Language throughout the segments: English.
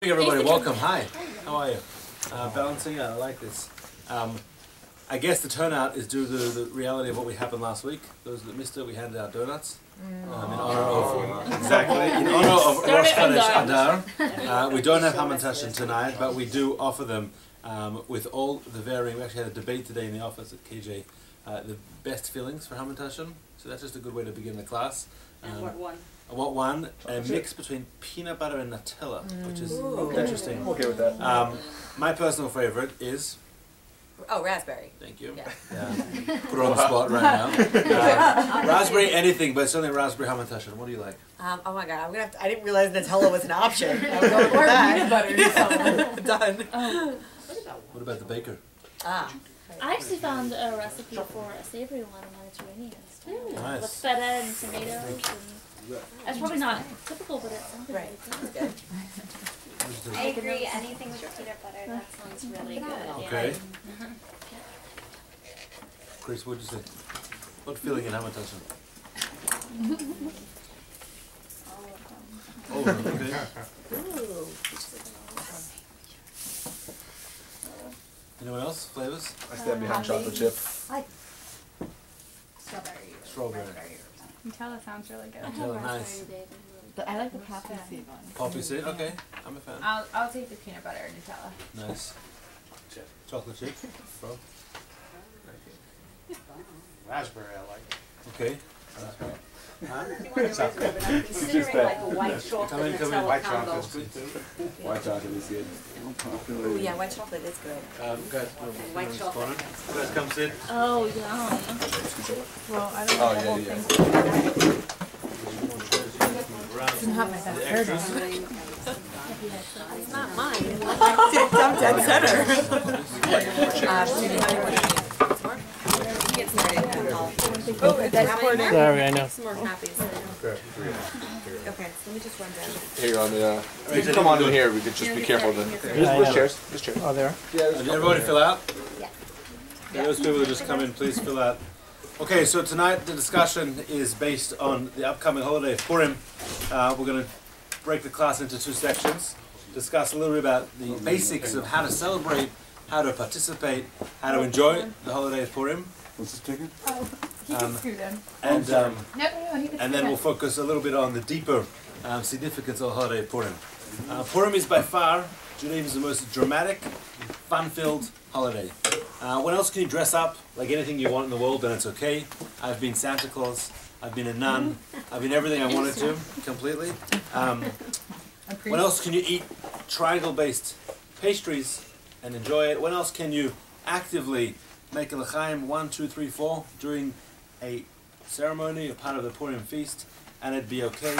Hey everybody, welcome. Hi, how are you? Balancing out, I like this. I guess the turnout is due to the reality of what we happened last week. Those that missed it, we handed out donuts in honor of Rosh Chodesh Adar. We don't have Hamantashen tonight, but we do offer them with all the varying. We actually had a debate today in the office at KJ. The best fillings for Hamantashen. So that's just a good way to begin the class. And what one? What one? A mix between peanut butter and Nutella, which is interesting. I'm okay with that. My personal favorite is... Oh, raspberry. Thank you. Yeah. Put her on the spot right now. Raspberry anything, but certainly raspberry Hamantashen. What do you like? Oh my god, I'm gonna have to, I didn't realize Nutella was an option. I'm going with that. Peanut butter. Done. What about the baker? I actually found a recipe for a savory one in Mediterranean style. Nice. With feta and tomatoes. And that's probably not typical, but it sounds Right. really good. I agree. Anything with peanut butter, that sounds really good. Okay. Chris, what'd you say? What filling in Hamantashen? All of them. Okay. Anyone else? Flavors? I stand behind chocolate chip. Strawberry. Nutella sounds really good. Nutella, nice. But I like the poppy seed one. Poppy seed? Okay. I'm a fan. I'll take the peanut butter Nutella. Nice. Chocolate chip? Bro? Raspberry, I like. Okay. Considering like a white chocolate Come in. Nutella White combo. chocolate's good too. White chocolate is good. Ooh, yeah, white chocolate is good. Guys, White chocolate. guys, come sit. Oh, yum. Well, I don't Oh, know the whole yeah. thing. The extras. It's not mine. I'm dead center. Get started. Oh, that's poured in. Sorry, I know. Some more copies. Okay, so let me just run down. Here on the. You can come on in here. We could just be careful. There's chairs. There's chairs. Oh, there. Did everybody fill out? Yeah. Yeah, those people that just come in, please fill out. Okay, so tonight the discussion is based on the upcoming holiday of Purim. We're going to break the class into two sections, discuss a little bit about the basics of how to celebrate, how to participate, how to enjoy the holiday of Purim. What's this ticket? He can scoot in. And No, he can and then we'll focus a little bit on the deeper significance of the holiday of Purim. Purim is by far Judaism's most dramatic, fun-filled holiday. When else can you dress up like anything you want in the world, then it's okay. I've been Santa Claus, I've been a nun, I've been everything I wanted to, completely. When else can you eat triangle-based pastries and enjoy it? When else can you actively make a l'chaim 1, 2, 3, 4 during a ceremony, a part of the Purim feast, and it'd be okay?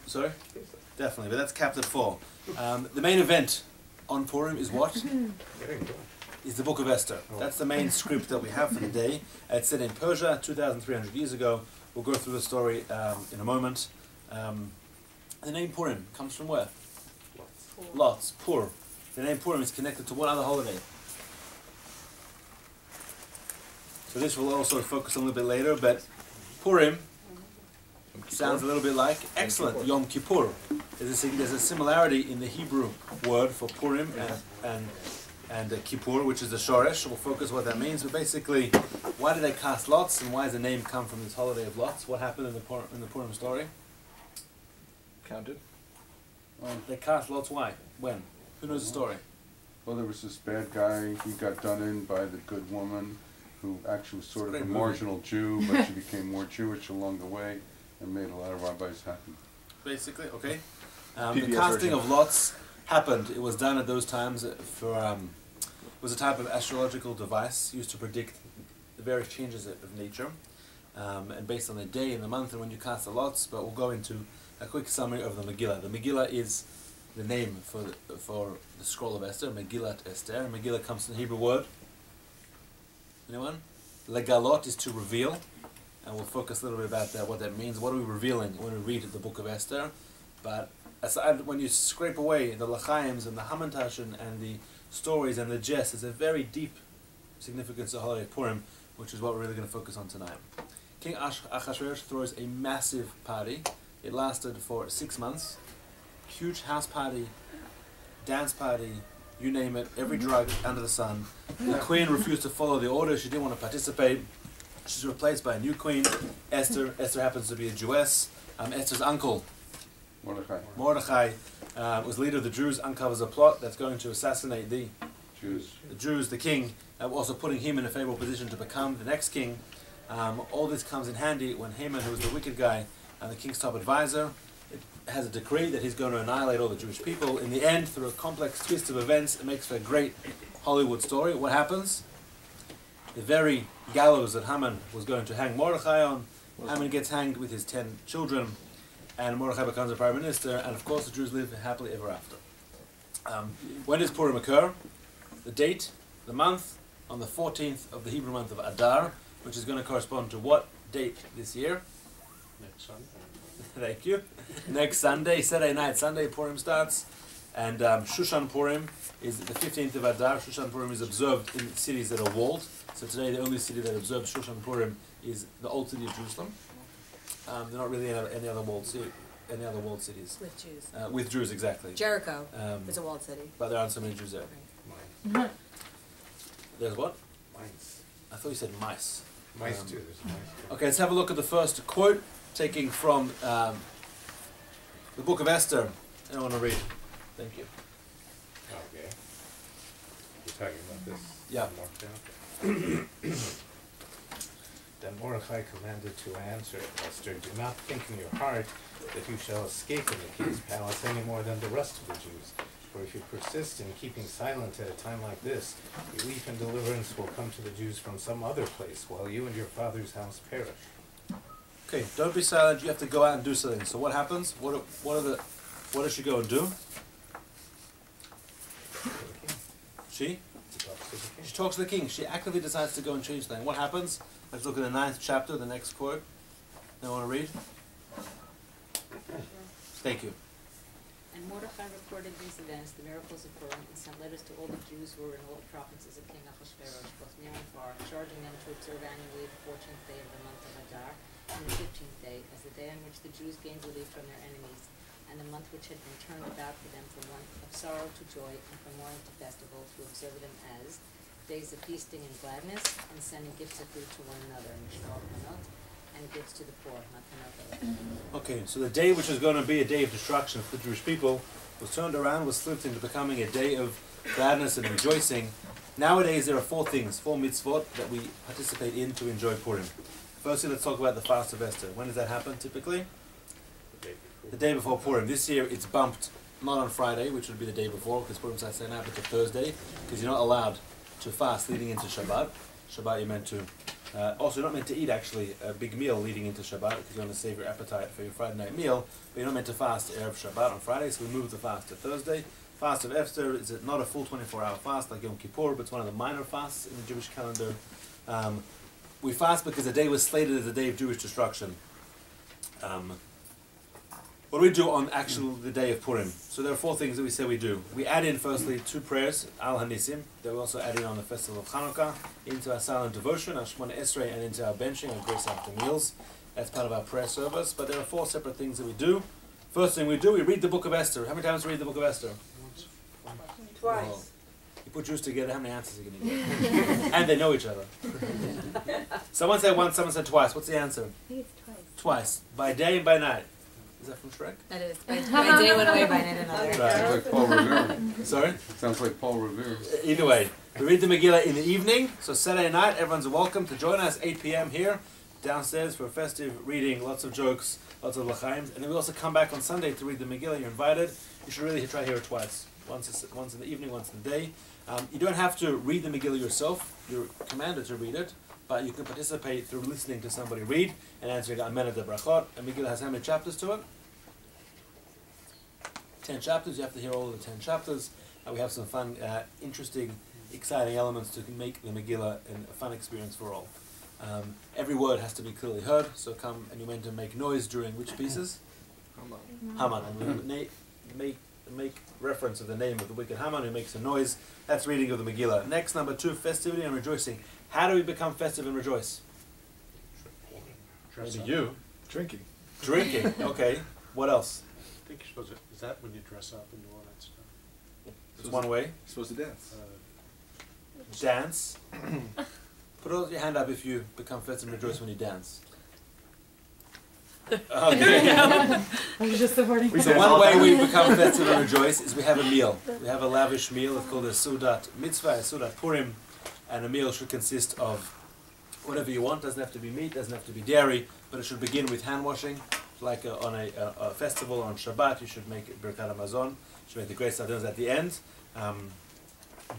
Sorry? Definitely, but that's capped at 4. The main event on Purim is what? Is the Book of Esther. That's the main script that we have for the day. It's set in Persia 2,300 years ago. We'll go through the story in a moment. The name Purim comes from where? Lots. Pur. The name Purim is connected to what other holiday? So this will also focus on a little bit later, but Purim sounds a little bit like, excellent, Yom Kippur. There's a similarity in the Hebrew word for Purim and Kippur, which is the Shoresh. We'll focus what that means, but basically, why did they cast lots, and why does the name come from this holiday of lots? What happened in the Purim story? Counted. They cast lots, why? When? Who knows the story? Well, there was this bad guy. He got done in by the good woman, who actually was sort of a marginal Jew, but she became more Jewish along the way and made a lot of rabbis happy. Basically, okay. The casting of lots happened. It was done at those times for it was a type of astrological device used to predict the various changes of nature, and based on the day and the month and when you cast the lots. But we'll go into a quick summary of the Megillah. The Megillah is the name for the scroll of Esther, Megillat Esther. Megillah comes from the Hebrew word. Anyone? Legalot is to reveal, and we'll focus a little bit about that, what that means. What are we revealing when we read the book of Esther? But aside, when you scrape away the lachaims and the hamantashen and the stories and the jest, there's a very deep significance of holiday Purim, which is what we're really going to focus on tonight. King Achashverosh throws a massive party. It lasted for 6 months. huge house party, dance party, you name it, every drug under the sun. The queen refused to follow the order. She didn't want to participate. She's replaced by a new queen, Esther. Esther happens to be a Jewess. Esther's uncle, Mordechai, was leader of the Jews, uncovers a plot that's going to assassinate the Jews, the king, also putting him in a favorable position to become the next king. All this comes in handy when Haman, who was the wicked guy and the king's top advisor, has a decree that he's going to annihilate all the Jewish people. In the end, through a complex twist of events, it makes for a great Hollywood story. What happens? The very gallows that Haman was going to hang Mordechai on, Haman gets hanged with his 10 children, and Mordechai becomes a prime minister, and of course the Jews live happily ever after. When does Purim occur? The date, the month, on the 14th of the Hebrew month of Adar, which is going to correspond to what date this year? Next Sunday. Thank you. Next Sunday, Saturday night, Sunday, Purim starts. And Shushan Purim is the 15th of Adar. Shushan Purim is observed in cities that are walled. So today the only city that observes Shushan Purim is the old city of Jerusalem. They're not really any other walled cities. With Jews. With Jews, exactly. Jericho is a walled city. But there aren't so many Jews there. Mine. There's what? Mine's. I thought you said mice. Mice too. There's mice too. Okay, let's have a look at the first quote, taking from the book of Esther. I want to read. Thank you. Okay. You're talking about this? Yeah. Then Mordechai commanded to answer Esther, do not think in your heart that you shall escape in the king's palace any more than the rest of the Jews. For if you persist in keeping silent at a time like this, relief and deliverance will come to the Jews from some other place, while you and your father's house perish. Okay, don't be silent. You have to go out and do something. So what happens? What does she go and do? She talks to the king. She actively decides to go and change things. What happens? Let's look at the 9th chapter, the next quote. I want to read. Thank you. And Mordechai reported these events, the miracles of Purim, and sent letters to all the Jews who were in all the provinces of King Ahasuerus, both near and far, charging them to observe annually the 14th day of the month of Adar, and the 15th day, as the day on which the Jews gained relief from their enemies, and the month which had been turned about for them from one of sorrow to joy, and from mourning to festival, to observe them as days of feasting and gladness, and sending gifts of food to one another, and gifts to the poor, not to Okay, so the day which was going to be a day of destruction for the Jewish people was turned around, was flipped into becoming a day of gladness and rejoicing. Nowadays there are 4 things, 4 mitzvot that we participate in to enjoy Purim. Firstly, let's talk about the fast of Esther. When does that happen typically? The day before Purim. This year it's bumped not on Friday, which would be the day before, because Purim starts now, but to Thursday, because you're not allowed to fast leading into Shabbat. Shabbat you're meant to, also you're not meant to eat actually a big meal leading into Shabbat, because you want to save your appetite for your Friday night meal, but you're not meant to fast Erev Shabbat on Friday, so we move the fast to Thursday. Fast of Esther is not a full 24-hour fast like Yom Kippur, but it's one of the minor fasts in the Jewish calendar. We fast because the day was slated as a day of Jewish destruction. What do we do on the day of Purim? So there are 4 things that we say we do. We add in firstly 2 prayers, Al Hanisim, that we also add in on the festival of Hanukkah, into our silent devotion, our Shemona Esrei, and into our benching, our grace after meals. That's part of our prayer service, but there are 4 separate things that we do. First thing we do, we read the book of Esther. How many times do we read the book of Esther? Twice. Well, you put Jews together, how many answers are you going to get? And they know each other. Someone said once, someone said twice. What's the answer? I think it's twice. Twice. By day and by night. Is that from Shrek? That is. By day one way, by night another. Sounds like Paul Revere. Sorry? Sounds like Paul Revere. Either way, we read the Megillah in the evening. So Saturday night, everyone's welcome to join us 8 p.m. here downstairs for a festive reading, lots of jokes, lots of l'chaim. And then we also come back on Sunday to read the Megillah. You're invited. You should really try to hear it twice. Once in the evening, once in the day. You don't have to read the Megillah yourself. You're commanded to read it. But you can participate through listening to somebody read and answering Amen at the Brachot. And Megillah has how many chapters to it? 10 chapters. You have to hear all of the 10 chapters. We have some fun, interesting, exciting elements to make the Megillah a fun experience for all. Every word has to be clearly heard. So come, and you're meant to make noise during which pieces? Haman. And we make reference to the name of the wicked Haman who makes a noise. That's reading of the Megillah. Next, number 2, festivity and rejoicing. How do we become festive and rejoice? Maybe you. Drinking. Drinking, okay. What else? think you're supposed to, is that when you dress up and do all that stuff? It's one way. You're supposed to dance. Dance. Put your hand up if you become fetz and rejoice when you dance. Okay. I was just supporting. So one way we become fetz and rejoice is we have a meal. We have a lavish meal. It's called a Sudat Mitzvah, a Sudat Purim, and a meal should consist of whatever you want. Doesn't have to be meat, doesn't have to be dairy, but it should begin with hand washing. Like on a festival on Shabbat, you should make Birkat Hamazon. You should make the Grace Adons at the end.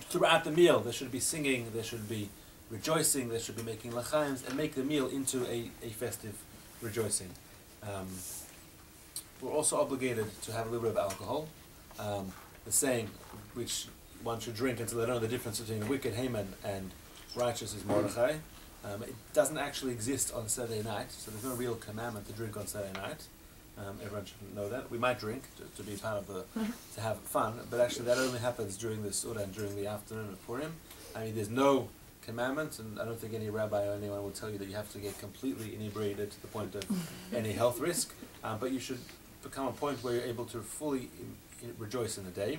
Throughout the meal, there should be singing, there should be rejoicing, there should be making lachaims, and make the meal into a festive rejoicing. We're also obligated to have a little bit of alcohol. The saying, which one should drink until they know the difference between a wicked Haman and righteous is Mordechai. It doesn't actually exist on Saturday night, so there's no real commandment to drink on Saturday night. Everyone should know that. We might drink to be part of to have fun, but actually that only happens during the Suda and during the afternoon of Purim. I mean, there's no commandment, and I don't think any rabbi or anyone will tell you that you have to get completely inebriated to the point of any health risk, but you should become a point where you're able to fully rejoice in the day.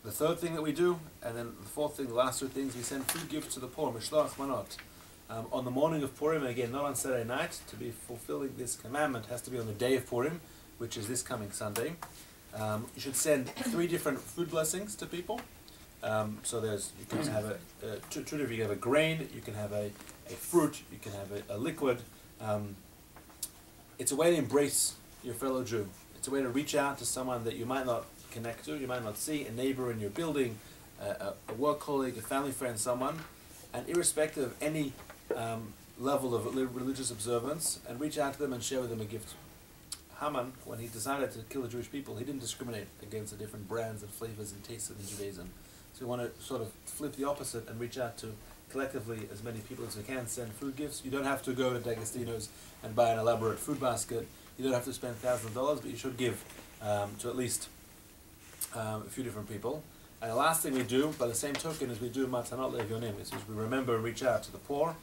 The third thing that we do, and then the fourth thing, the last two things, we send food gifts to the poor, mishloach manot. On the morning of Purim, and again, not on Saturday night, to be fulfilling this commandment has to be on the day of Purim, which is this coming Sunday. You should send 3 different food blessings to people. So you can have two different, you can have a grain, you can have a fruit, you can have a liquid. It's a way to embrace your fellow Jew. It's a way to reach out to someone that you might not connect to, you might not see, a neighbor in your building, a work colleague, a family friend, someone, and irrespective of any level of religious observance, and reach out to them and share with them a gift. Haman, when he decided to kill the Jewish people, he didn't discriminate against the different brands and flavors and tastes in Judaism. So we want to sort of flip the opposite and reach out to collectively as many people as we can, send food gifts. You don't have to go to D'Agostino's and buy an elaborate food basket. You don't have to spend thousands of dollars, but you should give to at least a few different people. And the last thing we do, by the same token, is we do matanot le'evyonim. This is we remember and reach out to the poor.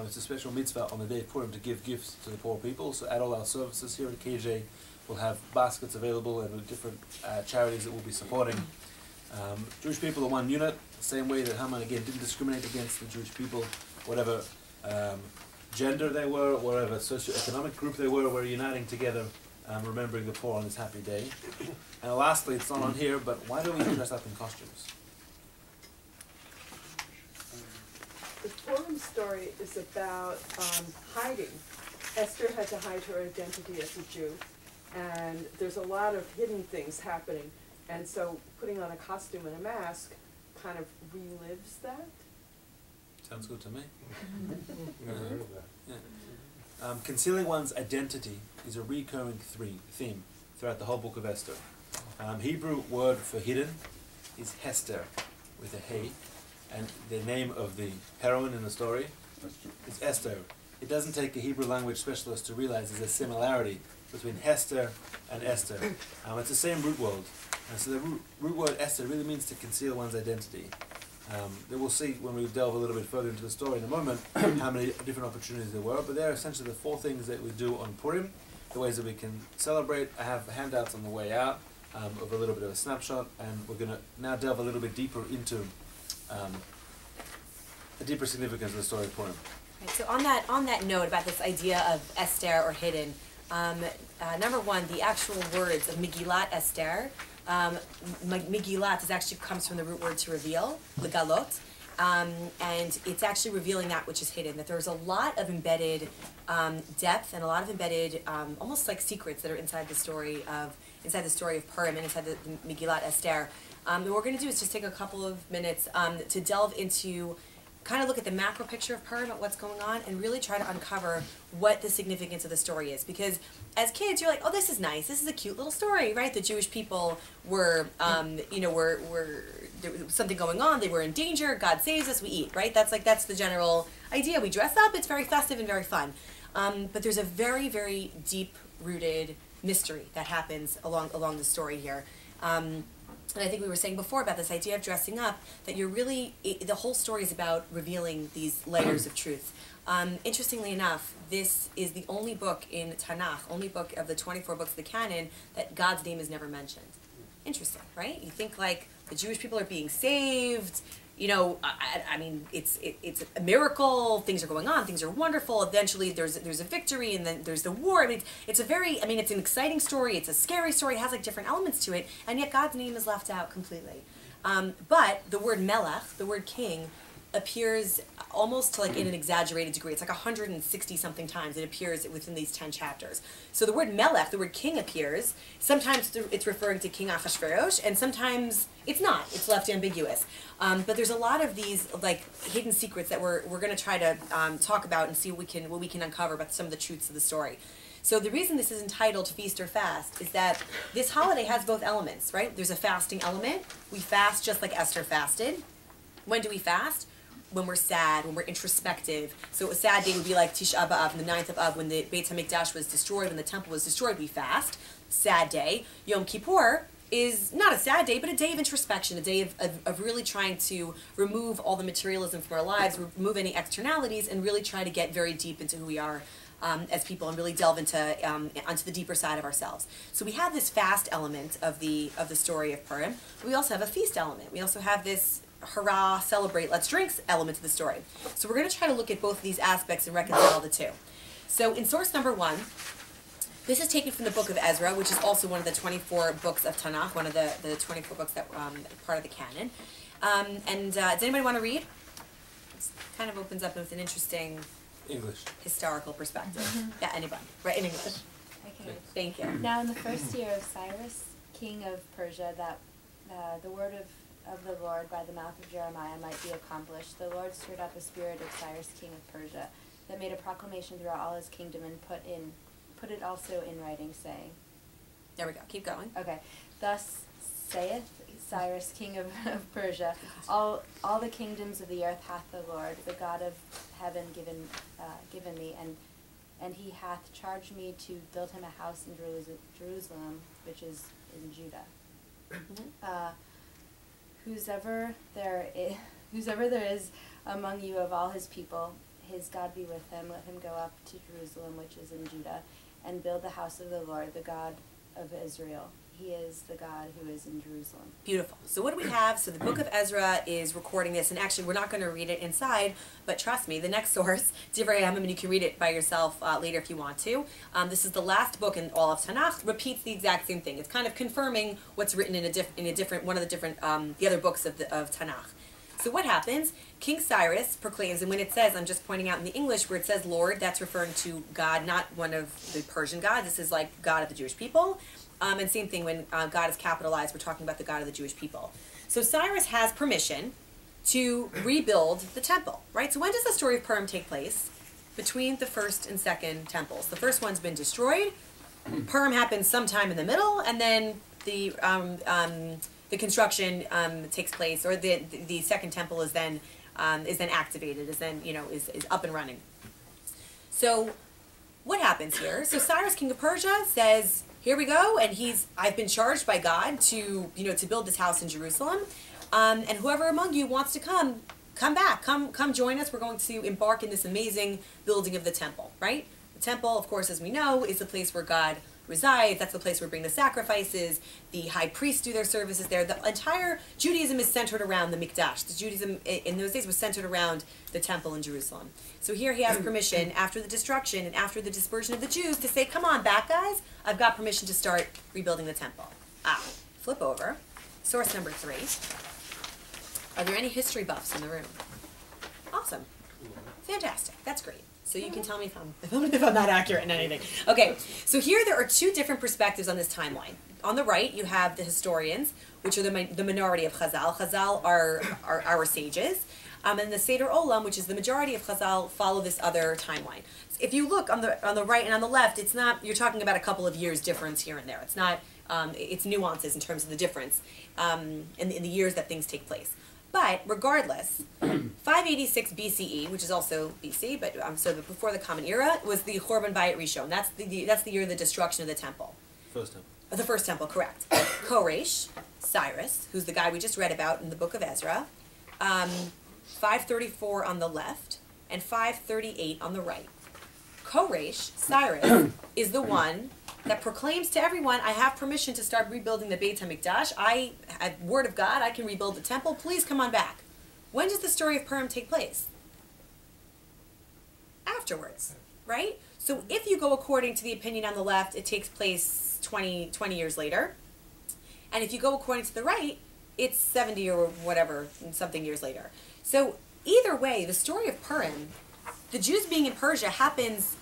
It's a special mitzvah on the day of Purim to give gifts to the poor people. So at all our services here at KJ, we'll have baskets available and different charities that we'll be supporting. Jewish people are one unit, the same way that Haman again didn't discriminate against the Jewish people, whatever gender they were, whatever socioeconomic group they were, we're uniting together, remembering the poor on this happy day. And lastly, it's not on here, but why do we dress up in costumes? The Purim story is about hiding. Esther had to hide her identity as a Jew, and there's a lot of hidden things happening. And so putting on a costume and a mask kind of relives that. Sounds good to me. Never heard of that. Yeah. Concealing one's identity is a recurring theme throughout the whole book of Esther. Hebrew word for hidden is Hester, with a hey, and the name of the heroine in the story is Esther. It doesn't take a Hebrew language specialist to realize there's a similarity between Hester and Esther. It's the same root word. And so the root word Esther really means to conceal one's identity. We'll see when we delve a little bit further into the story in a moment how many different opportunities there were, but they're essentially the 4 things that we do on Purim, the ways that we can celebrate. I have handouts on the way out of a little bit of a snapshot, and we're going to now delve a little bit deeper into the deeper significance of the story of Purim. Right, so on that note about this idea of Esther or hidden, number one, the actual words of Megillat Esther. Megillat actually comes from the root word to reveal, legalot, and it's actually revealing that which is hidden. That there's a lot of embedded depth and a lot of embedded, almost like secrets that are inside the story of Purim and inside the Megillat Esther. What we're going to do is just take a couple of minutes to delve into, kind of look at the macro picture of Purim, at what's going on, and really try to uncover what the significance of the story is. Because as kids, you're like, oh, this is nice. This is a cute little story, right? The Jewish people were, there was something going on. They were in danger. God saves us. We eat, right? That's the general idea. We dress up. It's very festive and very fun. But there's a very, very deep-rooted mystery that happens along the story here. and I think we were saying before about this idea of dressing up, that you're really, the whole story is about revealing these layers of truth. Interestingly enough, this is the only book in Tanakh, only book of the 24 books of the canon, that God's name is never mentioned. Interesting, right? You think like the Jewish people are being saved, you know, I mean, it's a miracle, things are going on, things are wonderful, eventually there's a victory, and then there's the war. I mean, it's an exciting story, it's a scary story, it has like different elements to it, and yet God's name is left out completely. But the word melech, the word king, appears almost to like in an exaggerated degree. It's like 160 something times it appears within these 10 chapters. So the word melech, the word king, appears. Sometimes it's referring to King Achashverosh, and sometimes it's not. It's left ambiguous. But there's a lot of these like hidden secrets that we're going to try to talk about and see what we can uncover about some of the truths of the story. So the reason this is entitled Feast or Fast is that this holiday has both elements, right? There's a fasting element. We fast just like Esther fasted. When do we fast? When we're sad, when we're introspective. So a sad day would be like Tisha B'Av, on the 9th of Av, when the Beit HaMikdash was destroyed, when the temple was destroyed, we fast. Sad day. Yom Kippur is not a sad day, but a day of introspection, a day of really trying to remove all the materialism from our lives, remove any externalities, and really try to get very deep into who we are as people, and really delve into onto the deeper side of ourselves. So we have this fast element of the story of Purim. But we also have a feast element. We also have this hurrah, celebrate, let's drink element to the story. So we're going to try to look at both of these aspects and reconcile the two. So in source number 1, this is taken from the book of Ezra, which is also one of the 24 books of Tanakh, one of the 24 books that are part of the canon. Does anybody want to read? It kind of opens up with an interesting English historical perspective. Yeah, anybody. Right, in English. Okay. Thank you. Now in the first year of Cyrus, king of Persia, that the word of the Lord by the mouth of Jeremiah might be accomplished, the Lord stirred up the spirit of Cyrus, king of Persia, that made a proclamation throughout all his kingdom, and put it also in writing, saying. There we go. Keep going. Okay. Thus saith Cyrus, king of Persia, all the kingdoms of the earth hath the Lord, the God of heaven, given me, and he hath charged me to build him a house in Jerusalem, which is in Judah. Mm-hmm. Whosoever there is among you of all his people, his God be with him. Let him go up to Jerusalem, which is in Judah, and build the house of the Lord, the God of Israel. He is the God who is in Jerusalem. Beautiful. So what do we have? So the book of Ezra is recording this, and actually we're not going to read it inside, but trust me, the next source, Divrei Hayamim, and you can read it by yourself later if you want to. This is the last book in all of Tanakh, repeats the exact same thing. It's kind of confirming what's written in a different one of the different the other books of Tanakh. So what happens? King Cyrus proclaims, and when it says, I'm just pointing out in the English where it says Lord, that's referring to God, not one of the Persian gods. This is like God of the Jewish people. And same thing when God is capitalized, we're talking about the God of the Jewish people. So Cyrus has permission to rebuild the temple, right? So when does the story of Purim take place? Between the first and second temples. The first one's been destroyed. Purim happens sometime in the middle, and then the construction takes place, or the second temple is then activated, is up and running. So what happens here? So Cyrus, king of Persia, says, here we go, and I've been charged by God to build this house in Jerusalem, and whoever among you wants to come back, come join us. We're going to embark in this amazing building of the temple, right? The temple, of course, as we know, is the place where God resides. That's the place where we bring the sacrifices. The high priests do their services there. The entire Judaism is centered around the Mikdash. The Judaism in those days was centered around the temple in Jerusalem. So here he has permission after the destruction and after the dispersion of the Jews to say, come on back, guys. I've got permission to start rebuilding the temple. Flip over. Source number 3. Are there any history buffs in the room? Awesome. Fantastic. That's great. So you can tell me if I'm not accurate in anything. Okay, so here there are 2 different perspectives on this timeline. On the right, you have the historians, which are the minority of Chazal. Chazal are our sages. And the Seder Olam, which is the majority of Chazal, follow this other timeline. If you look on the right and on the left, it's not, you're talking about a couple of years difference here and there. It's not, it's nuances in terms of the difference in the years that things take place. But regardless, 586 BCE, which is also BC, but so before the Common Era, was the Chorban Bayit Rishon. That's the year of the destruction of the temple. First temple. The first temple, correct. Koresh, Cyrus, who's the guy we just read about in the book of Ezra, 534 on the left and 538 on the right. Koresh, Cyrus, is the one that proclaims to everyone, I have permission to start rebuilding the Beit HaMikdash. At word of God, I can rebuild the temple. Please come on back. When does the story of Purim take place? Afterwards, right? So if you go according to the opinion on the left, it takes place 20 years later. And if you go according to the right, it's 70 or whatever, something years later. So either way, the story of Purim, the Jews being in Persia, happens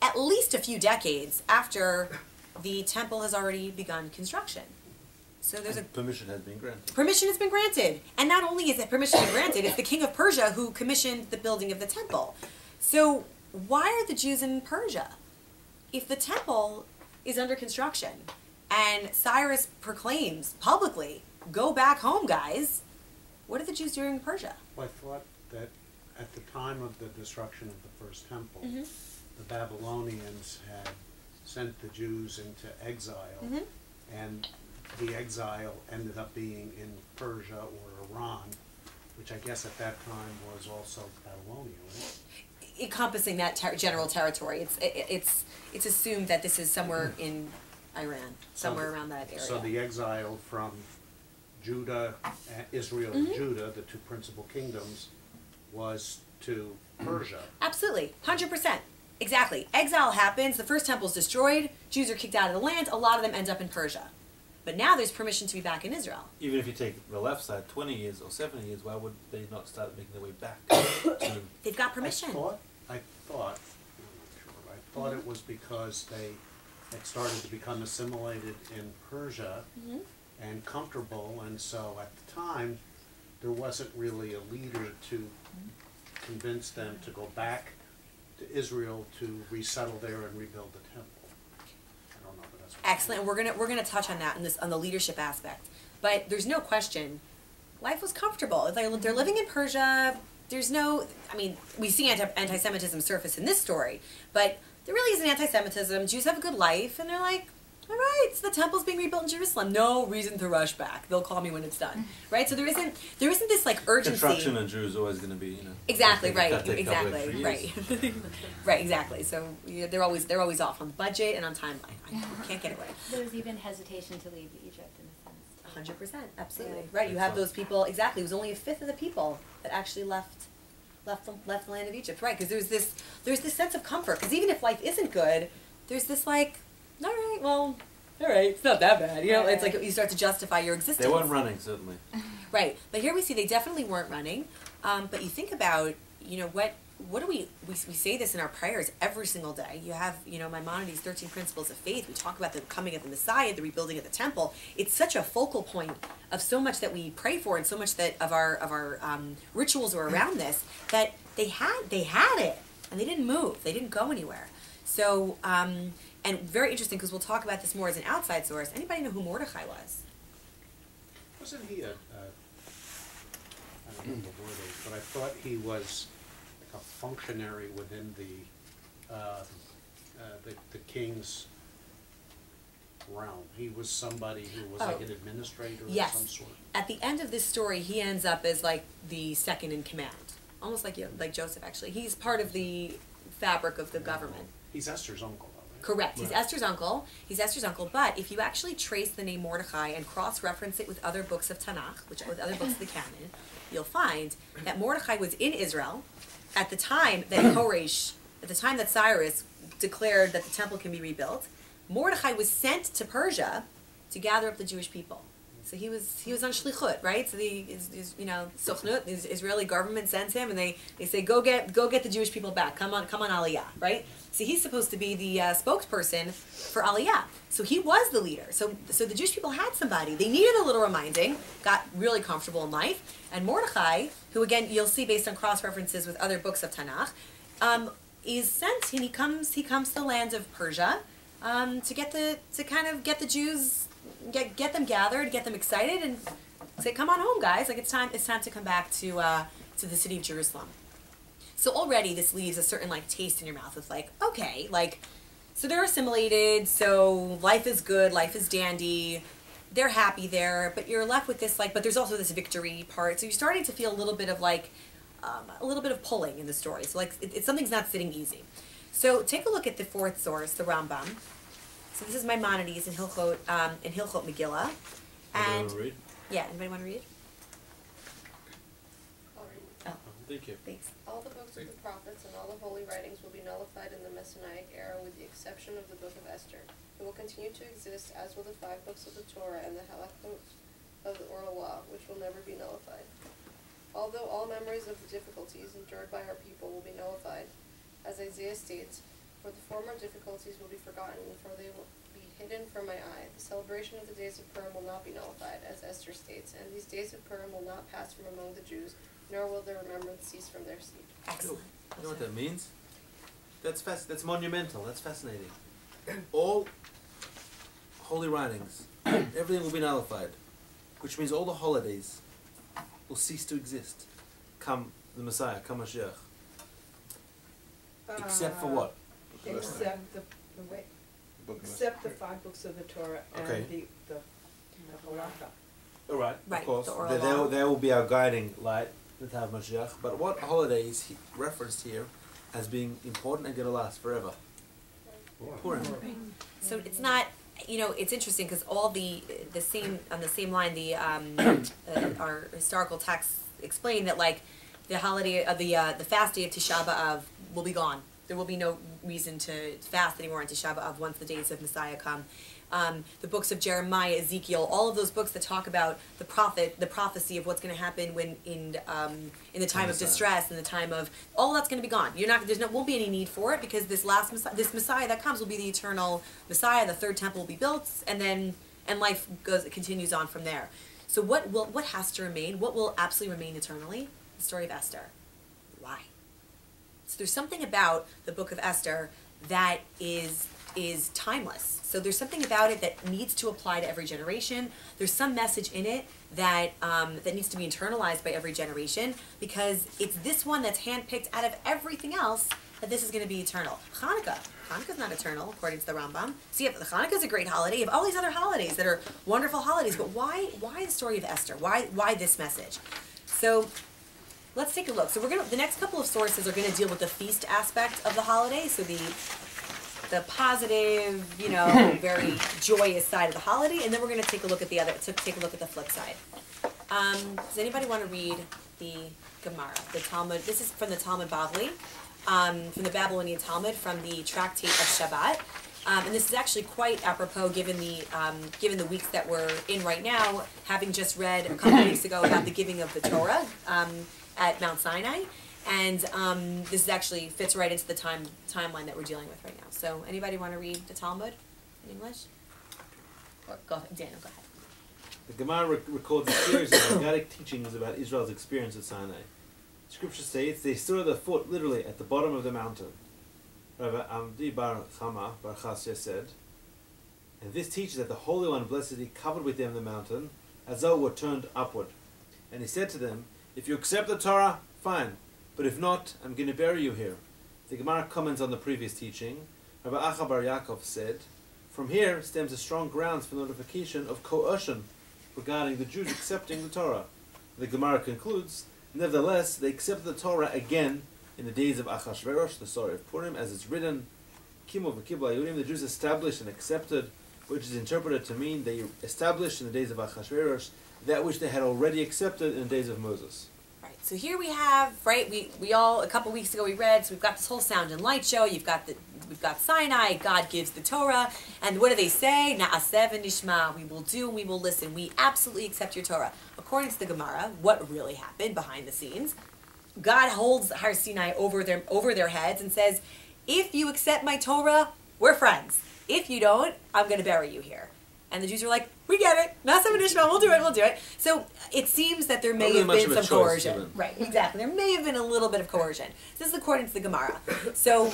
at least a few decades after the temple has already begun construction. So there's a permission has been granted. Permission has been granted. And not only is it permission been granted, it's the king of Persia who commissioned the building of the temple. So why are the Jews in Persia? If the temple is under construction and Cyrus proclaims publicly, go back home, guys, what are the Jews doing in Persia? Well, I thought that at the time of the destruction of the first temple, the Babylonians had sent the Jews into exile, and the exile ended up being in Persia or Iran, which I guess at that time was also Babylonia, right? Encompassing that general territory. It's assumed that this is somewhere in Iran, somewhere around that area. So the exile from Judah, Israel and Judah, the two principal kingdoms, was to Persia. Absolutely, 100%. Exactly. Exile happens, the first temple is destroyed, Jews are kicked out of the land, a lot of them end up in Persia. But now there's permission to be back in Israel. Even if you take the left side, 20 years or 70 years, why would they not start making their way back? They've got permission. I thought it was because they had started to become assimilated in Persia and comfortable, and so at the time there wasn't really a leader to convince them to go back to Israel to resettle there and rebuild the temple. I don't know, but that's excellent. We're gonna touch on that on the leadership aspect. But there's no question, life was comfortable. They're living in Persia. There's no, I mean, we see anti-Semitism surface in this story, but there really isn't anti-Semitism. Jews have a good life, and they're like, all right, so the temple's being rebuilt in Jerusalem. No reason to rush back. They'll call me when it's done, right? So there isn't this like urgency. Construction in Jews is always going to be, Exactly right. Exactly right. Right. Exactly. So they're always off on budget and on timeline. I can't get away. There was even hesitation to leave Egypt in a sense. 100%, absolutely. Right. You have those people. Exactly. It was only a fifth of the people that actually left the land of Egypt. Right. Because there's this sense of comfort. Because even if life isn't good, there's this like, all right, well, all right, it's not that bad. You know, it's like you start to justify your existence. They weren't running, certainly. Right, but here we see they definitely weren't running. But you think about, what do we say this in our prayers every single day. You have, Maimonides' 13 Principles of Faith. We talk about the coming of the Messiah, the rebuilding of the temple. It's such a focal point of so much that we pray for and so much that of our rituals are around this, that they had it, and they didn't move. They didn't go anywhere. So, and very interesting, because we'll talk about this more as an outside source. Anybody know who Mordechai was? Wasn't he I don't know the word is, but I thought he was like a functionary within the king's realm. He was somebody who was like an administrator of some sort. At the end of this story, he ends up as like the second in command, almost like Joseph. Actually, he's part of the fabric of the government. He's Esther's uncle. Correct. He's Esther's uncle. But if you actually trace the name Mordechai and cross-reference it with other books of Tanakh, with other books of the canon, you'll find that Mordechai was in Israel at the time that Cyrus declared that the temple can be rebuilt. Mordechai was sent to Persia to gather up the Jewish people. So he was on shlichut, right? So the Sochnut, the Israeli government sends him, and they say go get the Jewish people back. Come on Aliyah, right? So he's supposed to be the spokesperson for Aliyah. So he was the leader. So the Jewish people had somebody. They needed a little reminding, got really comfortable in life, and Mordechai, who again you'll see based on cross references with other books of Tanakh, is sent, and he comes to the land of Persia to get the Jews. Get them gathered, get them excited, and say, "Come on home, guys! Like it's time to come back to the city of Jerusalem." So already this leaves a certain like taste in your mouth of like, okay, like So they're assimilated, so life is good, life is dandy, they're happy there, but you're left with this, like, but there's also this victory part, so you're starting to feel a little bit of, like, a little bit of pulling in the story, so, like, something's not sitting easy. So take a look at the fourth source, the Rambam. So this is Maimonides in Hilchot Megillah. And read? Yeah, anybody want to read? Oh, thank you. Thanks. All the books of the prophets and all the holy writings will be nullified in the Messianic era with the exception of the book of Esther. It will continue to exist as will the 5 books of the Torah and the halachot of the oral law, which will never be nullified. Although all memories of the difficulties endured by our people will be nullified, as Isaiah states, for the former difficulties will be forgotten, for they will be hidden from my eye. The celebration of the days of Purim will not be nullified, as Esther states, and these days of Purim will not pass from among the Jews, nor will their remembrance cease from their seed. Excellent. You know what that means? That's monumental. That's fascinating. All holy writings, everything will be nullified, which means all the holidays will cease to exist. Come the Messiah, come Mashiach. Except for what? Except the 5 books of the Torah and the Halakha. All right, Right, of course. the oral law. They will be our guiding light, the time of Mashiach. But what holiday is referenced here as being important and going to last forever? Purim. So it's not, you know, it's interesting because all the same, on the same line, our historical texts explain that, like, the holiday of the fast day of Tisha B'Av will be gone. There will be no reason to fast anymore on Tisha B'Av once the days of Messiah come. The books of Jeremiah, Ezekiel, all of those books that talk about the prophecy of what's going to happen when in the time of distress, in the time of, all that's going to be gone. Won't be any need for it because this Messiah that comes will be the eternal Messiah. The third temple will be built, and life continues on from there. So what has to remain? What will absolutely remain eternally? The story of Esther. Why? So there's something about the book of Esther that is timeless. So there's something about it that needs to apply to every generation. There's some message in it that needs to be internalized by every generation because it's this one that's handpicked out of everything else that this is going to be eternal. Hanukkah's not eternal according to the Rambam. So you have Hanukkah's a great holiday. You have all these other holidays that are wonderful holidays, but why the story of Esther? Why this message? So let's take a look. So the next couple of sources are going to deal with the feast aspect of the holiday. So the positive, very joyous side of the holiday, and then we're going to take a look at the flip side. Does anybody want to read the Gemara, the Talmud? This is from the Talmud Bavli, from the Babylonian Talmud, from the Tractate of Shabbat. And this is actually quite apropos given the weeks that we're in right now, having just read a couple weeks ago about the giving of the Torah at Mount Sinai. And this actually fits right into the timeline that we're dealing with right now. So anybody want to read the Talmud in English? Or Daniel, go ahead. The Gemara records a series of Haggadah teachings about Israel's experience at Sinai. Scripture states they stood at the foot, literally, at the bottom of the mountain. Rabbi Amdi bar Chama bar Chasya said, and this teaches that the Holy One, blessed He, covered with them the mountain, as though it were turned upward. And He said to them, if you accept the Torah, fine. But if not, I'm going to bury you here. The Gemara comments on the previous teaching. Rabbi Acha bar Yaakov said, from here stems a strong grounds for notification of coercion regarding the Jews accepting the Torah. The Gemara concludes, nevertheless, they accepted the Torah again in the days of Achashverosh, the story of Purim, as it's written, Kimo v'kibla Yehudim, the Jews established and accepted, which is interpreted to mean they established in the days of Achashverosh that which they had already accepted in the days of Moses. So here we have, right, we all, a couple weeks ago we read, so we've got this whole sound and light show, we've got Sinai, God gives the Torah, and what do they say? Na'aseh v'nishma, we will do and we will listen, we absolutely accept your Torah. According to the Gemara, what really happened behind the scenes? God holds Har Sinai over their heads and says, if you accept my Torah, we're friends. If you don't, I'm going to bury you here. And the Jews are like, we get it. Na'aseh v'nishma, we'll do it. So it seems that there may have been some coercion. Right, exactly. There may have been a little bit of coercion. This is according to the Gemara. So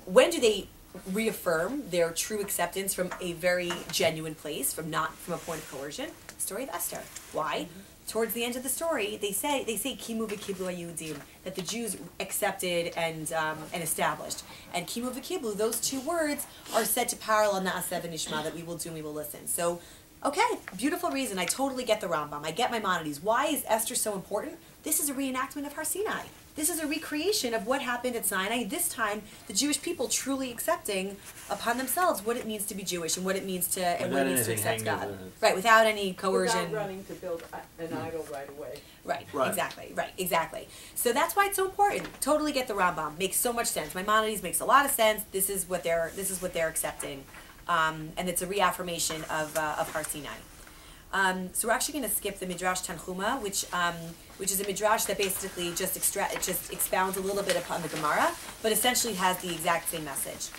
when do they reaffirm their true acceptance from a very genuine place, not from a point of coercion. Story of Esther. Why? Towards the end of the story, they say kimu v'kiblu hayudim, that the Jews accepted and established. And kimu v'kiblu, those two words are said to parallel na'aseh v'nishma, that we will do and we will listen. So, okay, beautiful reason. I totally get the Rambam. I get Maimonides. Why is Esther so important? This is a reenactment of Har Sinai. This is a recreation of what happened at Sinai. This time, the Jewish people truly accepting upon themselves what it means to be Jewish and what it means to accept God. Right, without any coercion. Without running to build an idol right away. Right, exactly. So that's why it's so important. Totally get the Rambam. Makes so much sense. Maimonides makes a lot of sense. This is what they're accepting, and it's a reaffirmation of Har Sinai. So we're actually going to skip the Midrash Tanchuma, which is a Midrash that basically just expounds a little bit upon the Gemara, but essentially has the exact same message.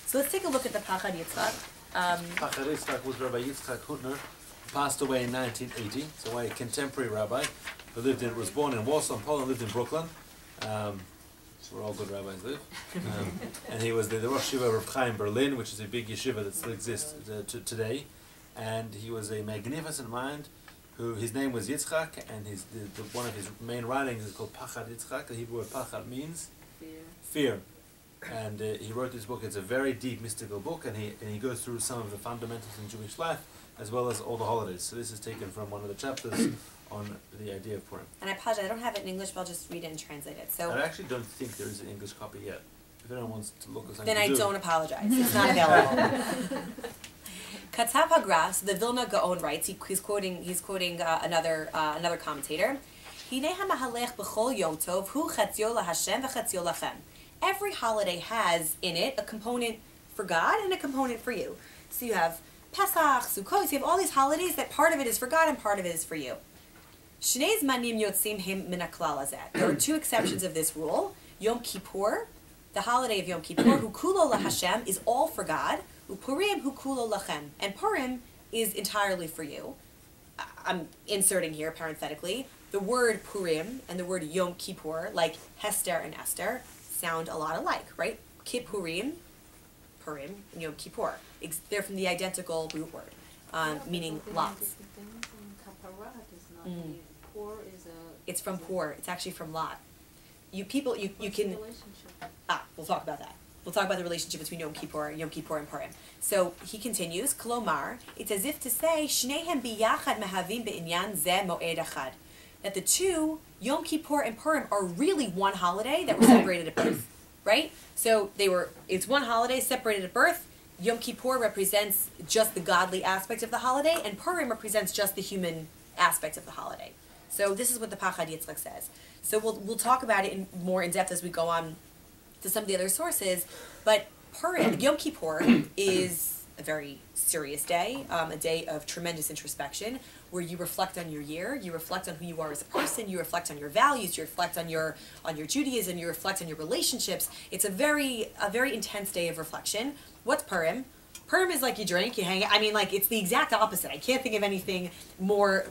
So let's take a look at the Pachad Yitzchak. Pachad Yitzchak was Rabbi Yitzchak Hutner, passed away in 1980. So a contemporary rabbi who was born in Warsaw, Poland, lived in Brooklyn. Where all good rabbis live. And he was the Rosh Yeshiva of Chaim Berlin, which is a big yeshiva that still exists today. And he was a magnificent mind. His name was Yitzchak, and one of his main writings is called Pachad Yitzchak. The Hebrew word Pachad means fear. And he wrote this book. It's a very deep mystical book, and he goes through some of the fundamentals in Jewish life, as well as all the holidays. So this is taken from one of the chapters on the idea of Purim. And I apologize, I don't have it in English, but I'll just read it and translate it. So I actually don't think there is an English copy yet. If anyone wants to look at something, then I don't apologize. It's not available. Katsav HaGras, the Vilna Gaon writes. He's quoting another commentator. Every holiday has in it a component for God and a component for you. So you have Pesach, Sukkot. You have all these holidays that part of it is for God and part of it is for you. There are two exceptions of this rule. Yom Kippur, the holiday of Yom Kippur, Hu Kulo LaHashem, is all for God. Purim Hu Kulo Lachem, and Purim is entirely for you. I'm inserting here parenthetically the word Purim and the word Yom Kippur, like Hester and Esther, sound a lot alike, right? Kippurim, Purim, and Yom Kippur. They're from the identical root word, meaning lots. It's from Pur. It's actually from lot. You can. We'll talk about that. We'll talk about the relationship between Yom Kippur and Purim. So he continues, Kolomar, it's as if to say, Shnehem biyachad mehavim be'inyan zeh mo'ed achad. That the two, Yom Kippur and Purim, are really one holiday that were separated at birth, right? So it's one holiday separated at birth. Yom Kippur represents just the godly aspect of the holiday, and Purim represents just the human aspect of the holiday. So this is what the Pachad Yitzchak says. So we'll talk about it more in depth as we go on to some of the other sources, but Purim, Yom Kippur, is a very serious day, a day of tremendous introspection, where you reflect on your year, you reflect on who you are as a person, you reflect on your values, you reflect on your Judaism, you reflect on your relationships. It's a very intense day of reflection. What's Purim? Purim is like you drink, you hang out. I mean, like, it's the exact opposite. I can't think of anything more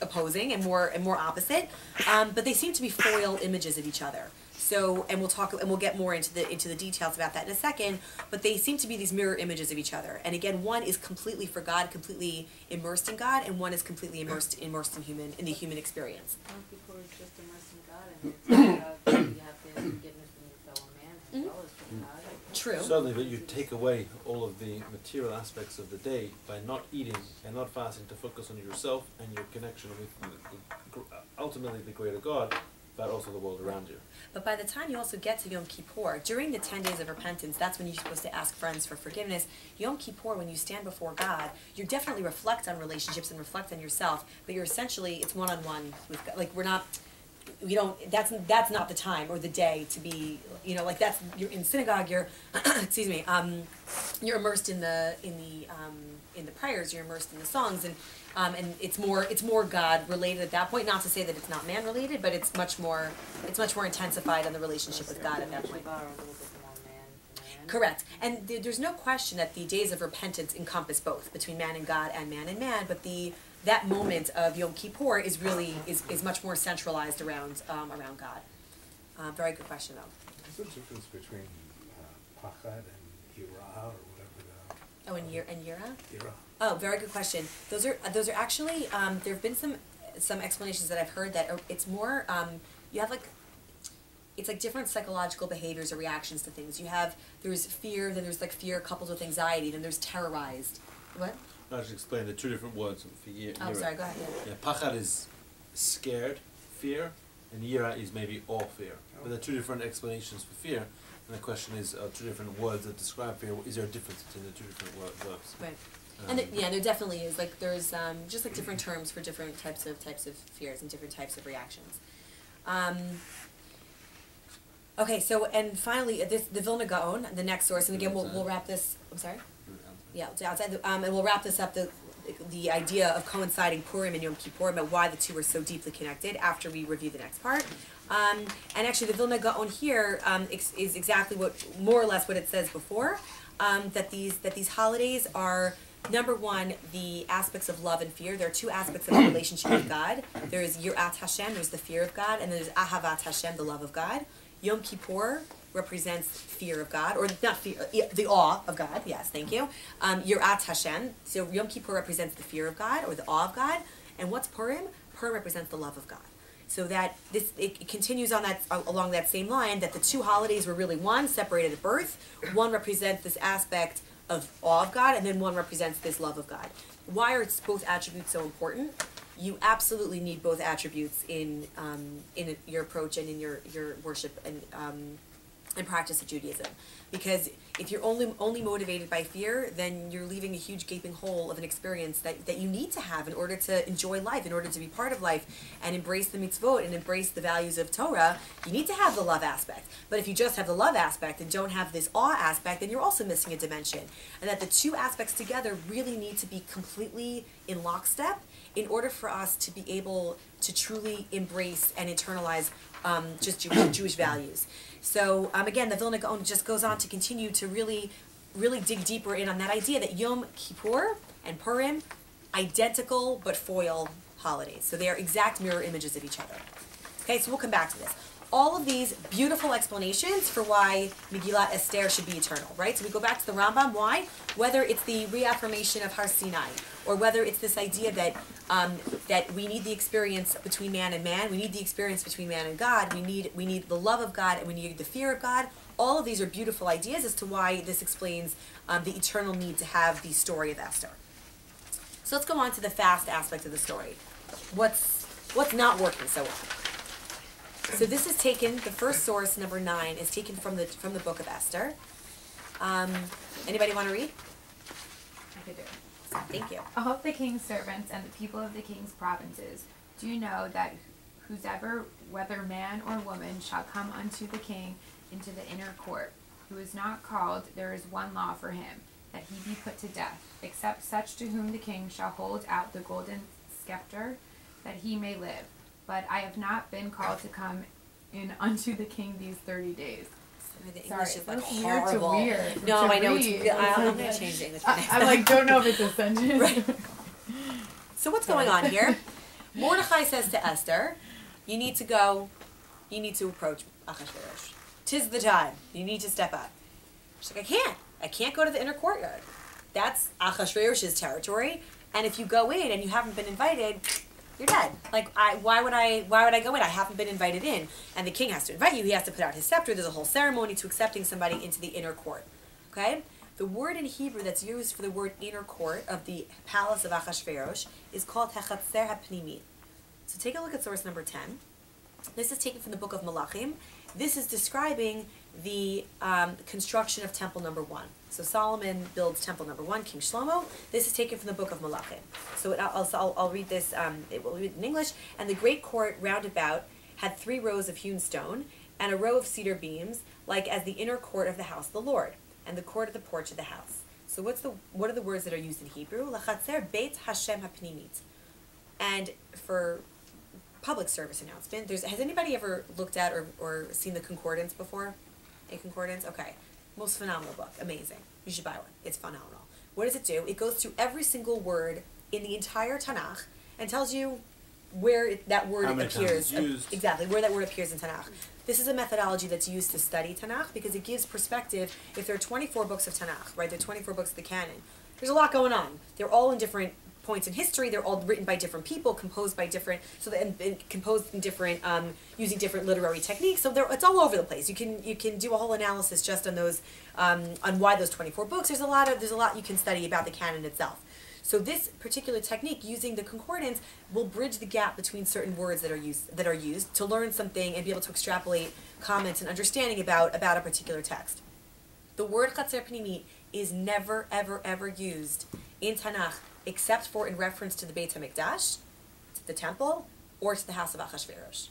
opposing and more opposite. But they seem to be foil images of each other. So, and we'll get more into the details about that in a second. But they seem to be these mirror images of each other. And again, one is completely for God, completely immersed in God, and one is completely immersed in the human experience. Some people are just immersed in God, and it's about you have to have forgiveness from your fellow man as well as from God. True. Certainly, but you take away all of the material aspects of the day by not eating and not fasting to focus on yourself and your connection with ultimately the greater God, but also the world around you. But by the time you also get to Yom Kippur, during the 10 days of repentance, that's when you're supposed to ask friends for forgiveness. Yom Kippur, when you stand before God, you definitely reflect on relationships and reflect on yourself, but you're essentially, it's one-on-one with God. Like, that's not the time or the day to be, you're in synagogue, you're, excuse me, you're immersed in the prayers, you're immersed in the songs, and it's more God related at that point. Not to say that it's not man related, but it's much more intensified on the relationship with God at that point. Correct, and there's no question that the days of repentance encompass both between man and God and man, but that moment of Yom Kippur is much more centralized around God. Very good question though. What's the difference between pachad and Yira or whatever Oh, and Yira? Yira. Oh, very good question. Those are actually, there have been some explanations that I've heard that it's more, you have like, it's like different psychological behaviors or reactions to things. There's fear, then there's like fear coupled with anxiety, then there's terrorized. What? I'll just explain the two different words for Oh, sorry, go ahead. Yeah, pachad is scared, fear, and yira is maybe awe, fear. But there are two different explanations for fear, and the question is, two different words that describe fear, is there a difference between the two different verbs? Right. And there definitely is. Like there's just like different terms for different types of fears and different types of reactions. Okay, so and finally, the Vilna Gaon, the next source, and again we'll wrap this. I'm sorry. Yeah, outside. And we'll wrap this up. The idea of coinciding Purim and Yom Kippur, about why the two are so deeply connected. After we review the next part, and actually the Vilna Gaon here is exactly more or less what it says before. That these holidays are, number one, the aspects of love and fear. There are two aspects of the relationship with God. There is Yirat Hashem, there's the fear of God, and there's Ahavat Hashem, the love of God. Yom Kippur represents fear of God, or not fear, the awe of God. Yes, thank you. Yirat Hashem. So Yom Kippur represents the fear of God or the awe of God. And what's Purim? Purim represents the love of God. So that it continues on along that same line, that the two holidays were really one, separated at birth. One represents this aspect of awe of God, and then one represents this love of God. Why are both attributes so important? You absolutely need both attributes in your approach and in your worship and practice of Judaism, because if you're only motivated by fear, then you're leaving a huge gaping hole of an experience that you need to have in order to enjoy life, in order to be part of life and embrace the mitzvot and embrace the values of Torah. You need to have the love aspect. But if you just have the love aspect and don't have this awe aspect, then you're also missing a dimension. And that the two aspects together really need to be completely in lockstep in order for us to be able to truly embrace and internalize just Jewish values. So again, the Vilna Gaon just goes on to continue to really dig deeper in on that idea that Yom Kippur and Purim, identical but foil holidays. So they are exact mirror images of each other. Okay, so we'll come back to this. All of these beautiful explanations for why Megillat Esther should be eternal, right? So we go back to the Rambam. Why? Whether it's the reaffirmation of Har Sinai, or whether it's this idea that that we need the experience between man and man, we need the experience between man and God, we need the love of God, and we need the fear of God. All of these are beautiful ideas as to why this explains the eternal need to have the story of Esther. So let's go on to the fast aspect of the story. What's not working so well? So this is taken, the first source, number 9, is taken from the book of Esther. Anybody want to read? I could do it. Thank you. All of the king's servants and the people of the king's provinces do know that whosoever, whether man or woman, shall come unto the king into the inner court, who is not called, there is one law for him, that he be put to death, except such to whom the king shall hold out the golden scepter, that he may live. But I have not been called to come in unto the king these 30 days. The Sorry, English is like horrible. Weird. No, I know. I'm going to change the English. I like don't know if it's a sentence. Right. So what's going on here? Mordechai says to Esther, you need to go, you need to approach Achashverosh. 'Tis the time. You need to step up. She's like, I can't go to the inner courtyard. That's Achashverosh's territory. And if you go in and you haven't been invited, you're dead. Like, why would I go in? I haven't been invited in. And the king has to invite you. He has to put out his scepter. There's a whole ceremony to accepting somebody into the inner court. Okay? The word in Hebrew that's used for the word inner court of the palace of Achashverosh is called Hechatzer HaPnimit. So take a look at source number 10. This is taken from the book of Malachim. This is describing the construction of temple number 1. So Solomon builds temple number 1, King Shlomo. This is taken from the book of Malachim. So I'll read this, it will read in English. And the great court round about had 3 rows of hewn stone, and a row of cedar beams, like as the inner court of the house of the Lord, and the court of the porch of the house. So what are the words that are used in Hebrew? Lachatzer Beit Hashem HaPnimit. And for public service announcement, has anybody ever looked at or seen the concordance before? A concordance? Okay. Most phenomenal book. Amazing. You should buy one. It's phenomenal. What does it do? It goes through every single word in the entire Tanakh and tells you that word How many times appears. it's used. Exactly, where that word appears in Tanakh. This is a methodology that's used to study Tanakh because it gives perspective. If there are 24 books of Tanakh, right, there are 24 books of the canon, there's a lot going on. They're all in different points in history. They're all written by different people, composed by different, and composed in different, using different literary techniques. So it's all over the place. You can do a whole analysis just on those, on why those 24 books. There's a lot you can study about the canon itself. So this particular technique, using the concordance, will bridge the gap between certain words that are used to learn something and be able to extrapolate comments and understanding about a particular text. The word Chatzer Pnimit is never, ever, ever used in Tanakh except for in reference to the Beit HaMikdash, to the temple, or to the house of Achashverosh.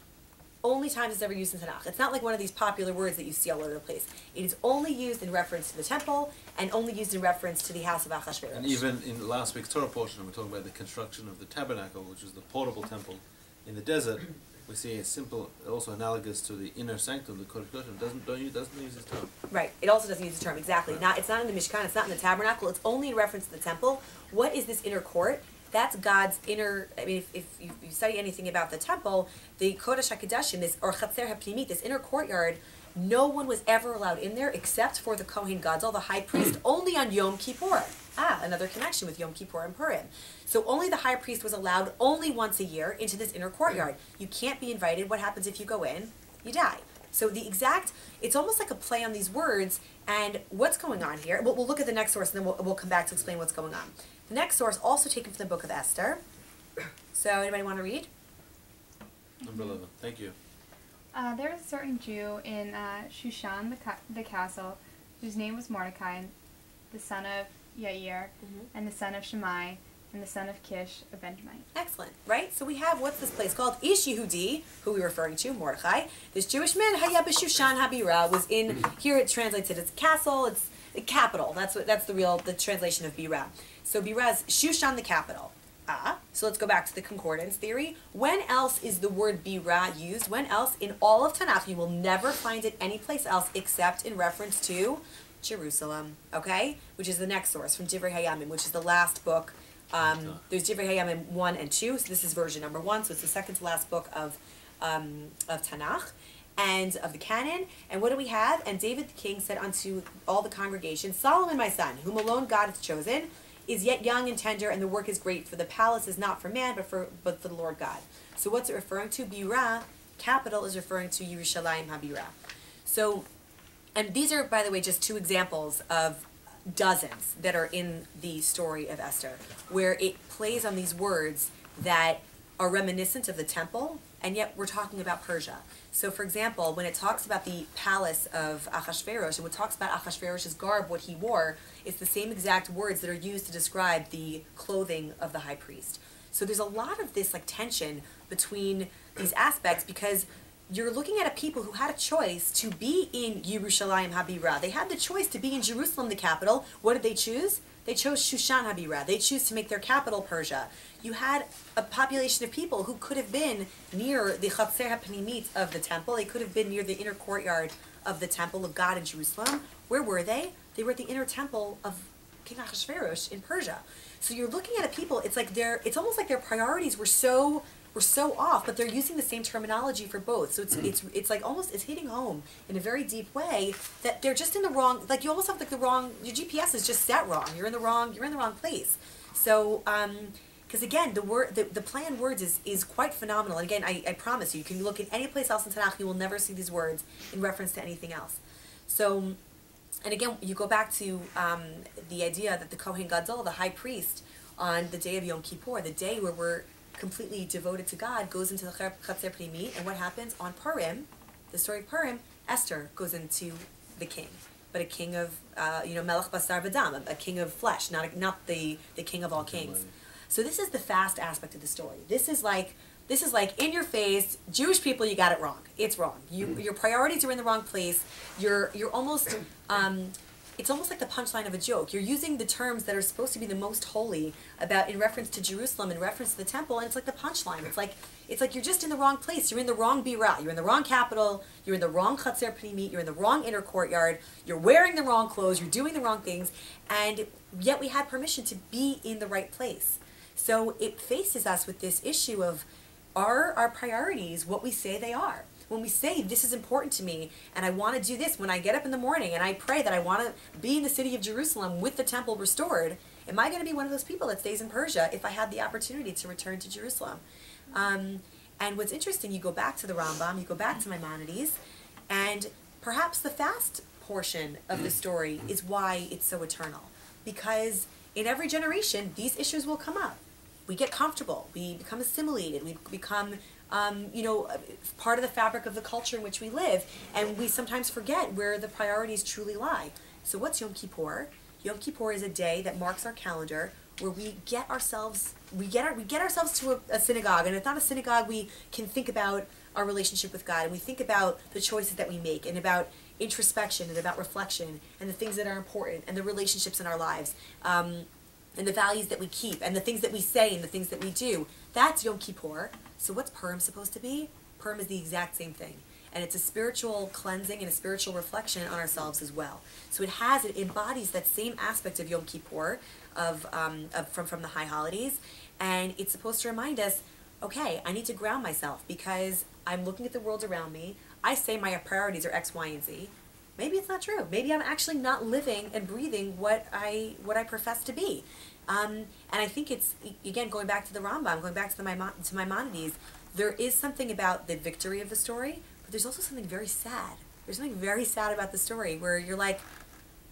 Only times it's ever used in Tanakh. It's not like one of these popular words that you see all over the place. It is only used in reference to the temple and only used in reference to the house of Achashverosh. And even in last week's Torah portion, we're talking about the construction of the tabernacle, which is the portable temple in the desert. We see a simple, also analogous to the inner sanctum, the Kodesh Kodashim, doesn't use this term. Right. It also doesn't use the term, exactly. Right. It's not in the Mishkan, it's not in the tabernacle, it's only in reference to the temple. What is this inner court? That's God's inner, I mean, if you study anything about the temple, the Kodesh HaKodashim, this, or Chatzer HaPnimit, this inner courtyard, no one was ever allowed in there except for the Kohen Gadol, the high priest, only on Yom Kippur. Another connection with Yom Kippur and Purim. So only the high priest was allowed only once a year into this inner courtyard. You can't be invited. What happens if you go in? You die. So it's almost like a play on these words, and what's going on here, we'll look at the next source and then we'll come back to explain what's going on. The next source, also taken from the book of Esther. So anybody want to read? Number 11, thank you. There was a certain Jew in Shushan, the castle, whose name was Mordecai, the son of Yair, and the son of Shammai, and the son of Kish, a Benjamite. Excellent, right? So we have, what's this place called? Ish Yehudi, who we're referring to, Mordecai. This Jewish man, Haya b'Shushan Habira, was in, here it translates it as castle, it's a capital. That's the translation of Bira. So Bira is Shushan, the capital. So let's go back to the concordance theory. When else is the word Bira used? When else in all of Tanakh? You will never find it anyplace else except in reference to Jerusalem, okay? Which is the next source from Divrei Hayamim, which is the last book. There's Divrei Hayamim 1 and 2, so this is version number 1, so it's the second to last book of Tanakh and of the canon. And what do we have? And David the king said unto all the congregation, Solomon my son, whom alone God hath chosen, is yet young and tender, and the work is great, for the palace is not for man, but for the Lord God. So what's it referring to? Bira, capital, is referring to Yerushalayim HaBira. So, and these are, by the way, just two examples of dozens that are in the story of Esther, where it plays on these words that are reminiscent of the temple, and yet we're talking about Persia. So, for example, when it talks about the palace of Achashverosh, and when it talks about Achashverosh's garb, what he wore, it's the same exact words that are used to describe the clothing of the high priest. So there's a lot of this tension between these aspects, because you're looking at a people who had a choice to be in Yerushalayim HaBira. They had the choice to be in Jerusalem, the capital. What did they choose? They chose Shushan HaBira. They choose to make their capital Persia. You had a population of people who could have been near the Chatzer HaPnimit of the temple. They could have been near the inner courtyard of the temple of God in Jerusalem. Where were they? They were at the inner temple of King Ahasuerus in Persia. So you're looking at a people, it's almost like their priorities were so off, but they're using the same terminology for both. So it's like almost, it's hitting home in a very deep way that they're just in the wrong, like you almost have like your GPS is just set wrong. You're in the wrong place. So, because again, the play on words is quite phenomenal. And again, I promise you can look at any place else in Tanakh, you will never see these words in reference to anything else. So, and again, you go back to the idea that the Kohen Gadol, the high priest, on the day of Yom Kippur, the day where we're completely devoted to God, goes into the Chatzer Pnimit, and what happens on Purim, the story of Purim, Esther goes into the king, but a king of Melech Basar V'Dam, a king of flesh, not the king of all kings. So this is the fast aspect of the story. This is like in your face, Jewish people, you got it wrong. It's wrong. Your priorities are in the wrong place. You're almost it's almost like the punchline of a joke. You're using the terms that are supposed to be the most holy about in reference to Jerusalem, in reference to the temple, and it's like the punchline. It's like you're just in the wrong place. You're in the wrong Bira. You're in the wrong capital. You're in the wrong Chatzer Pnimit. You're in the wrong inner courtyard. You're wearing the wrong clothes. You're doing the wrong things, and yet we had permission to be in the right place. So it faces us with this issue of are our priorities what we say they are? When we say this is important to me and I want to do this when I get up in the morning and I pray that I want to be in the city of Jerusalem with the temple restored, am I going to be one of those people that stays in Persia if I had the opportunity to return to Jerusalem? And what's interesting, you go back to the Rambam, you go back to Maimonides, and perhaps the fast portion of the story is why it's so eternal. Because in every generation, these issues will come up. We get comfortable, we become assimilated, we become part of the fabric of the culture in which we live, and we sometimes forget where the priorities truly lie. So what's Yom Kippur? Yom Kippur is a day that marks our calendar where we get ourselves to a synagogue, and it's not a synagogue we can think about our relationship with God, and we think about the choices that we make, and about introspection, and about reflection, and the things that are important, and the relationships in our lives, and the values that we keep, and the things that we say, and the things that we do. That's Yom Kippur. So what's Purim supposed to be? Purim is the exact same thing. And it's a spiritual cleansing and a spiritual reflection on ourselves as well. So it embodies that same aspect of Yom Kippur, from the high holidays, and it's supposed to remind us, okay, I need to ground myself because I'm looking at the world around me. I say my priorities are X, Y, and Z. Maybe it's not true. Maybe I'm actually not living and breathing what I profess to be. And I think it's, again, going back to the Rambam, going back to Maimonides, there is something about the victory of the story, but there's also something very sad. There's something very sad about the story where you're like,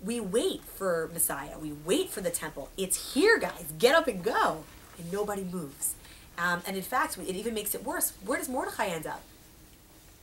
we wait for Messiah, we wait for the temple. It's here, guys, get up and go. And nobody moves. And in fact, it even makes it worse. Where does Mordechai end up?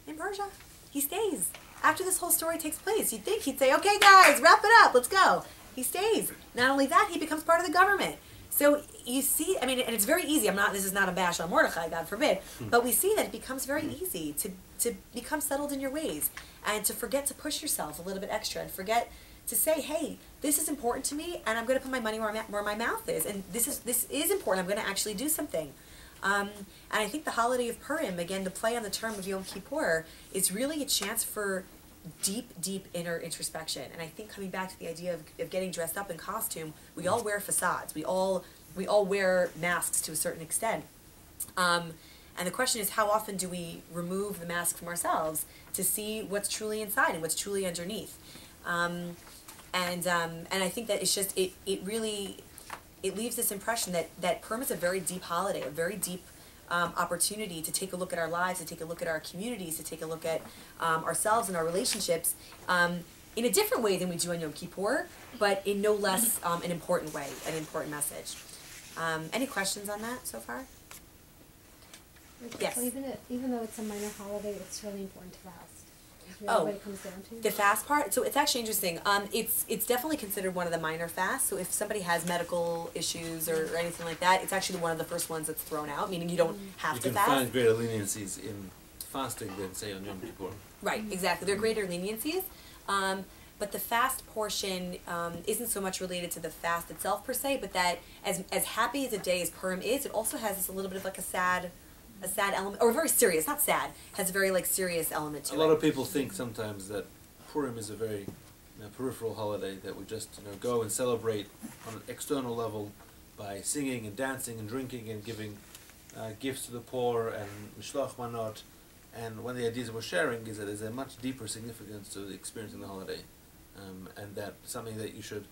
In Persia. He stays. After this whole story takes place, you'd think he'd say, okay guys, wrap it up, let's go. He stays. Not only that, he becomes part of the government. So you see, I mean, and it's very easy, this is not a bash on Mordechai, God forbid, but we see that it becomes very easy to become settled in your ways and to forget to push yourself a little bit extra and forget to say, hey, this is important to me and I'm going to put my money where my mouth is, and this is important, I'm going to actually do something. And I think the holiday of Purim, again, the play on the term of Yom Kippur, is really a chance for deep, deep inner introspection. And I think coming back to the idea of getting dressed up in costume, we all wear facades. We all wear masks to a certain extent. And the question is, how often do we remove the mask from ourselves to see what's truly inside and what's truly underneath? And I think that it's just, it leaves this impression that Purim is a very deep holiday, a very deep opportunity to take a look at our lives, to take a look at our communities, to take a look at ourselves and our relationships in a different way than we do on Yom Kippur, but in no less an important way, an important message. Any questions on that so far? Yes. So even though it's a minor holiday, it's really important to fast. Really what it comes down to. The fast part, so it's actually interesting. It's definitely considered one of the minor fasts. So if somebody has medical issues or anything like that, it's actually one of the first ones that's thrown out, meaning you don't have to fast. You can find greater leniencies in fasting than, say, on Yom Kippur. Right, exactly. There are greater leniencies. But the fast portion isn't so much related to the fast itself per se, but that as happy as a day as Purim is, it also has this a little bit of like a sad element, or very serious, not sad, has a very like serious element to it. A lot of people think sometimes that Purim is a very peripheral holiday that we just go and celebrate on an external level by singing and dancing and drinking and giving gifts to the poor and mishloach manot. And one of the ideas that we're sharing is that there's a much deeper significance to the experiencing the holiday, and that something that you should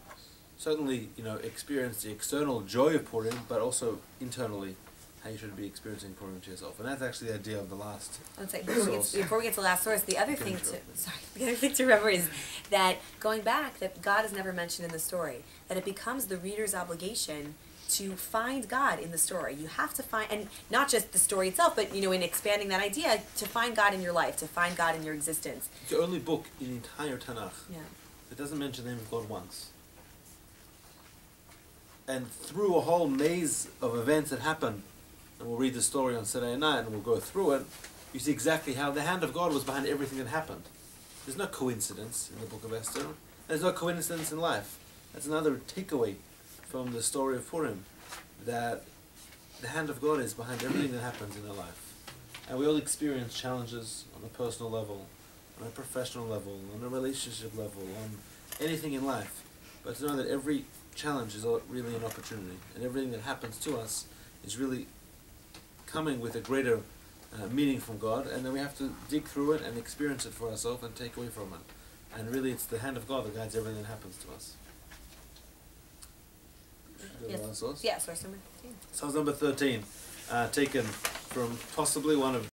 certainly experience the external joy of Purim, but also internally how you should be experiencing Purim to yourself. And that's actually the idea of the last source. Before we get to the last source, the other thing to remember is that going back, that God is never mentioned in the story, that it becomes the reader's obligation to find God in the story. You have to find, and not just the story itself, but in expanding that idea, to find God in your life, to find God in your existence. It's the only book in the entire Tanakh that doesn't mention the name of God once. And through a whole maze of events that happen, and we'll read the story on Saturday night and we'll go through it, you see exactly how the hand of God was behind everything that happened. There's no coincidence in the book of Esther. There's no coincidence in life. That's another takeaway from the story of Purim, that the hand of God is behind everything that happens in our life. And we all experience challenges on a personal level, on a professional level, on a relationship level, on anything in life. But to know that every challenge is really an opportunity, and everything that happens to us is really coming with a greater meaning from God, and then we have to dig through it and experience it for ourselves and take away from it. And really, it's the hand of God that guides everything that happens to us. Yes. Source? Yeah, source number 13. Source number 13, taken from possibly one of